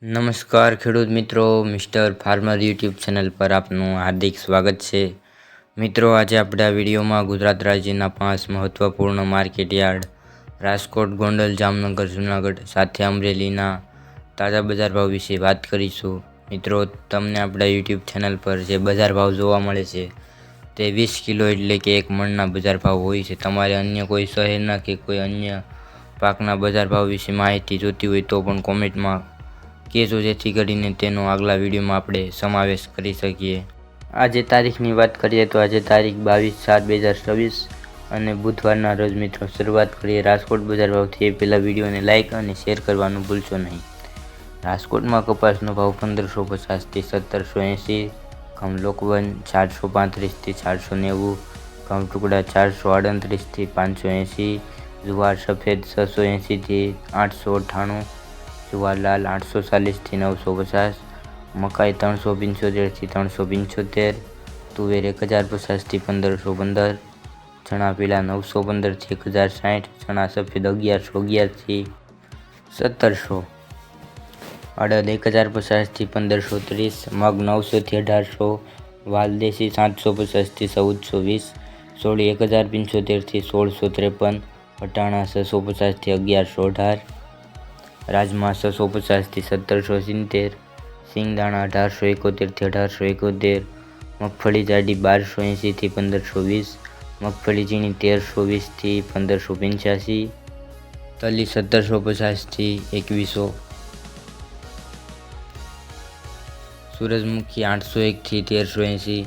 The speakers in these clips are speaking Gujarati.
નમસ્કાર ખેડૂત મિત્રો, મિસ્ટર ફાર્મર યુટ્યુબ ચેનલ પર આપનું હાર્દિક સ્વાગત છે. મિત્રો, આજે આપણે આ વિડીયોમાં ગુજરાત રાજ્યના 5 મહત્વપૂર્ણ માર્કેટ યાર્ડ રાજકોટ, ગોંડલ, જામનગર, જૂનાગઢ સાથે અમરેલીના તાજા બજાર ભાવ વિશે વાત કરીશું. મિત્રો, તમને આપણા યુટ્યુબ ચેનલ પર જે બજાર ભાવ જોવા મળે છે તે 20 કિલો એટલે કે 1 મણના બજાર ભાવ હોય છે. તમારે અન્ય કોઈ શહેરના કે કોઈ અન્ય પાકના બજાર ભાવ વિશે માહિતી જોતી હોય તો પણ કોમેન્ટમાં કહેજો, જેથી કરીને તેનો આગલા વિડીયોમાં આપણે સમાવેશ કરી શકીએ. આજે તારીખની વાત કરીએ તો આજે તારીખ 22/7/2024 અને બુધવારના રોજ મિત્રો શરૂઆત કરીએ રાજકોટ બજાર ભાવથી. એ પહેલાં વિડીયોને લાઇક અને શેર કરવાનું ભૂલશો નહીં. રાજકોટમાં કપાસનો ભાવ 1550થી 1780, ઘઉં લોકવન 435થી 490, ઘઉં ટુકડા 438થી 580, જુવાર સફેદ 680થી 898, જુવાર લાલ 840થી 950, મકાઈ 375થી 375, તુવેર 1050થી 1515, ચણા પીળા 915થી 1060, ચણા સફેદ 1111થી 1700, અડદ 1050થી 1530, મગ 900થી 1800, વાલ દેશી 750થી 1420, સોળી 1075થી 1653, વટાણા 650થી 1118, રાજમા 650થી 1770, સિંગદાણા 1871થી 1871, મગફળી જાડી 1280થી 1520, મગફળી ઝીણી 1320થી 1585, તલી 1750થી 2100, સૂરજમુખી 801થી 1380,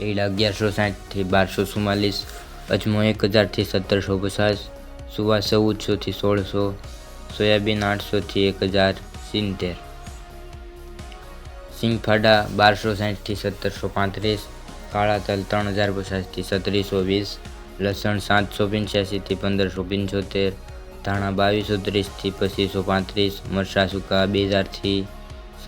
એડા 1160થી 1244, અજમો 1000થી 1750, સુવા 1400થી 1600, સોયાબીન 800થી 1070, સિંગફાડા 1260થી 1735, કાળા તલ 3050થી 1720, લસણ 785થી 1575, ધાણા 2230થી 2535, મરચાં સૂકા 2000થી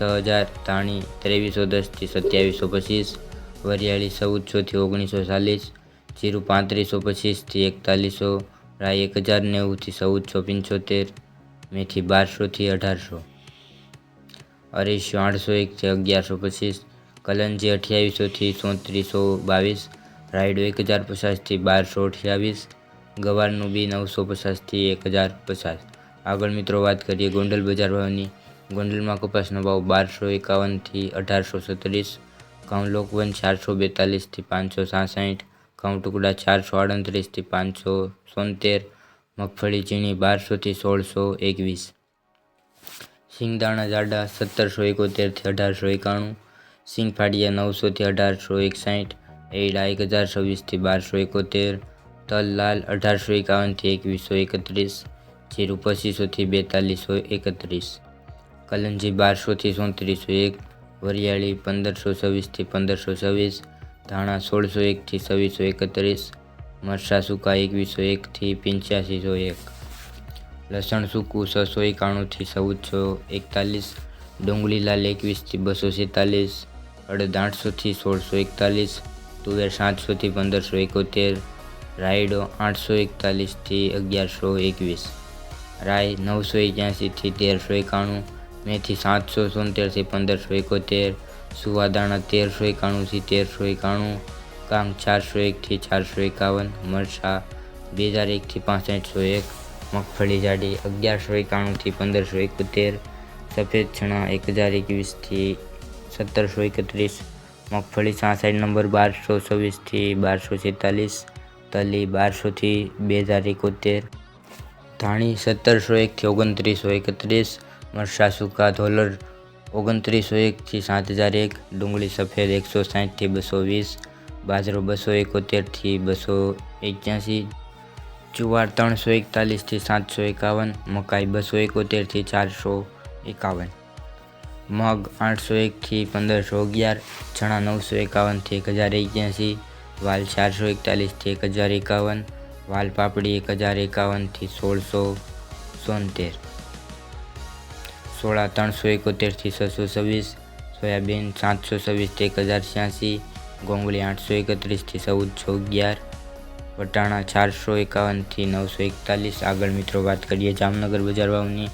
6000, ધાણી 2310થી 2725, વરિયાળી 1400થી 1940, જીરું 3525થી 4100, રાઈ 1090થી 1475, મેથી 1200થી 1800, અરીસો 801થી 1125, કલંજી 2800થી 3422, રાયડો 1050થી 1228, ગવારનું બી 950થી 1050. આગળ મિત્રો વાત કરીએ ગોંડલ બજાર ભાવની. ગોંડલમાં કપાસનો ભાવ 1251થી 1837, ઘઉં લોકવન 442થી 567, ઘઉં ટુકડા 438થી 573, મગફળી ઝીણી 1200થી 1621, સિંગદાણા જાડા 1771થી 1891, સિંગફાડિયા 900થી 1861, એડા 1026થી 1271, તલ લાલ 1851થી 2131, જીરું 2500થી 4231, કલંજી 1200થી 3401, વરિયાળી 1526થી 1526, ધાણા 1601થી 2631, મરચાં સૂકા 2101થી 8501, લસણ સૂકું 691થી 1441, ડુંગળી લાલ 21થી 246, અડદ 800થી 1641, તુવેર 700થી 1571, રાયડો 841થી 1121, રાઈ 981થી 1391, મેથી 777થી 1571, સુવાદાણા 1391થી 1391, કાંગ 401થી 451, મરચાં 2001થી 6501, મગફળી જાડી 1191થી 1571, સફેદ ચણા 1021થી 1731, મગફળી 66 નંબર 1226થી 1246, તલી 1200થી 2071, ધાણી 1701થી 2931, મરચાં સૂકા ધોલર 2901થી 7001, ડુંગળી સફેદ 160થી 220, બાજરો 271થી 281, જુવાર 341થી 751, મકાઈ 271થી 451, મગ 801થી 1511, ચણા 951થી 1081, વાલ 441થી 1051, વાલ પાપડી 1051થી 1673, સોળા 371થી 626, સોયાબીન 726થી 1086, ગોંગળી 831થી 1411, વટાણા 451થી 941. આગળ મિત્રો વાત કરીએ જામનગર બજાર ભાવની.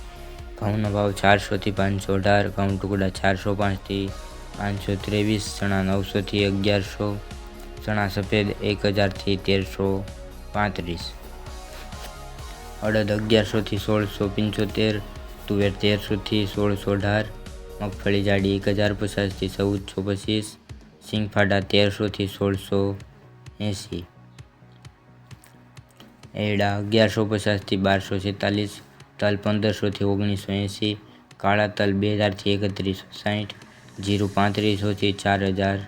ઘઉંનો ભાવ 400 થી 518, ઘઉં ટુકડા 405 થી 523, ચણા 900 થી 1100, ચણા સફેદ 1000 થી 1335, અડદ 1100 થી 1675, તુવેર 1300 થી 1618, મગફળી જાડી 1050 થી 1425, સિંગફાડા 1300 થી 1680, એરડા 1150 થી 1246, તલ 1500 થી 1980, કાળા તલ 2000 થી 3160, જીરું 3500 થી 4010,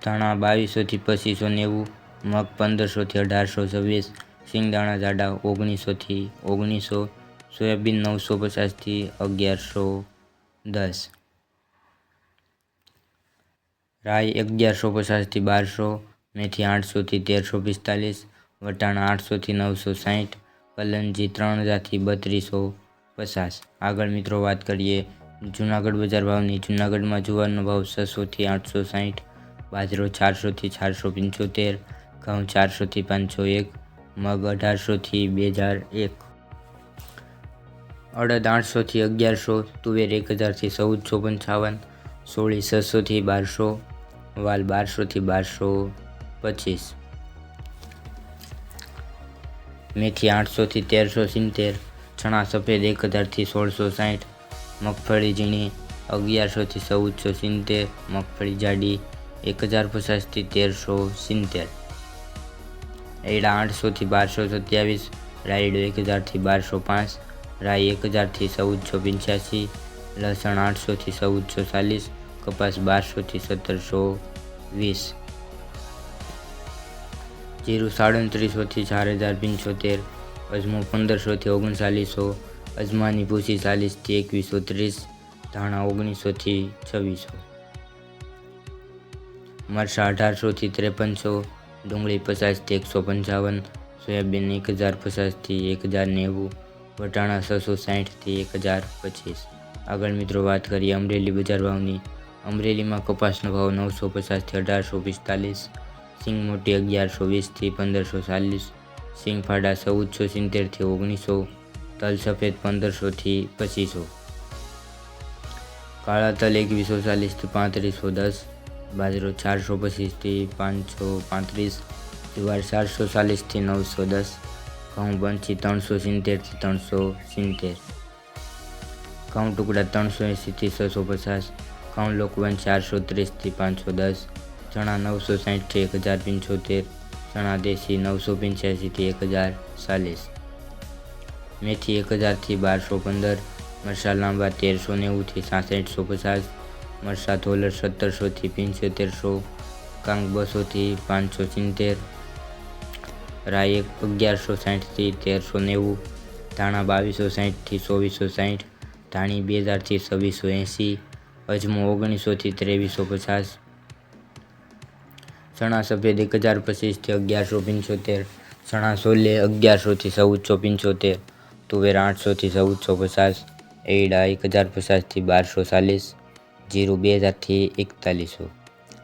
ધાણા 2200 થી 2590, મગ 1500 થી 1826, સિંગદાણા જાડા 1900 થી 1900, સોયાબીન 950 થી 1110, રાઈ 1150 થી 1200, મેથી 800 થી 1345, વટાણા 800 થી 960, કલંજી 3000 થી 3250. આગળ મિત્રો વાત કરીએ જૂનાગઢ બજાર ભાવની. જૂનાગઢમાં જુવારનો ભાવ 600 થી 860, બાજરો 400 થી 475, ઘઉં 400 થી 501, મગ 1800 થી 2001, અડદ 800 થી 1100, તુવેર 1000 થી 1455, સોળી 600 થી 1200, વાલ 1200 થી 1225, મેથી 800 થી 1370, ચણા સફેદ 1000 થી 1660, મગફળી ઝીણી 1100 થી 1470, મગફળી જાડી 1050 થી 1370, એડા 800 થી 1227, રાયડો 1000 થી 1205, રાઈ 1000 થી 1485, લસણ 800 થી 1440, કપાસ 1200 થી 1720, જીરું 3700 થી 4075, અજમો 1500 થી 3900, અજમાની ભૂસી 40 થી 2130, ધાણા 1900 થી 2600, મરચાં 1800 થી 5300, ડુંગળી 50 થી 155, સોયાબીન 1050 થી 1090, વટાણા 660 થી 1025. આગળ મિત્રો વાત કરીએ અમરેલી બજાર ભાવની. અમરેલીમાં કપાસનો ભાવ 950 થી 1845, સિંગ મોટી 1120 થી 1540, સિંગફાડા 1470 થી 1900, તલ સફેદ 1500 થી 2500, કાળા તલ 2140 થી 3510, બાજરો 425 થી 535, જુવાર 440 થી 910, ઘઉં બંછી 370 થી 370, ઘઉં ટુકડા 380 થી 650, ઘઉં લોકવન 430 થી 510, ચણા 960 થી 1075, ચણા દેશી 985 થી 1040, મેથી 1000 થી 1215, મરચાં લાંબા 1390 થી 6750, મરચાં ધોલર 1700 થી 7500, કાંગ 200 થી 570, રાઈ 1160 થી 1390, ધાણા 2260 થી 2460, ધાણી 2000 થી 2680, અજમો 1900 થી 2350, ચણા સફેદ 1025 થી 1175, ચણા સોલે 1100 થી 1475, તુવેર 800 થી 1450, એરડા 1050 થી 1240, જીરું 2000 થી 4100.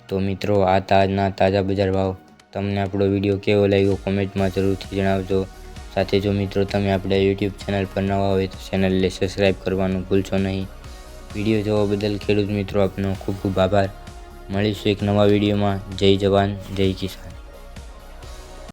તો મિત્રો આ આજના તાજા બજાર ભાવ. તમને આપણો વિડીયો કેવો લાગ્યો કોમેન્ટમાં જરૂરથી જણાવજો. સાથે જો મિત્રો તમે આપણા યુટ્યુબ ચેનલ પર નવા હોય તો ચેનલને સબસ્ક્રાઈબ કરવાનું ભૂલશો નહીં. વિડીયો જોવા બદલ ખેડૂત મિત્રો આપનો ખૂબ ખૂબ આભાર. મળીશું એક નવા વિડીયોમાં. જય જવાન જય કિસાન.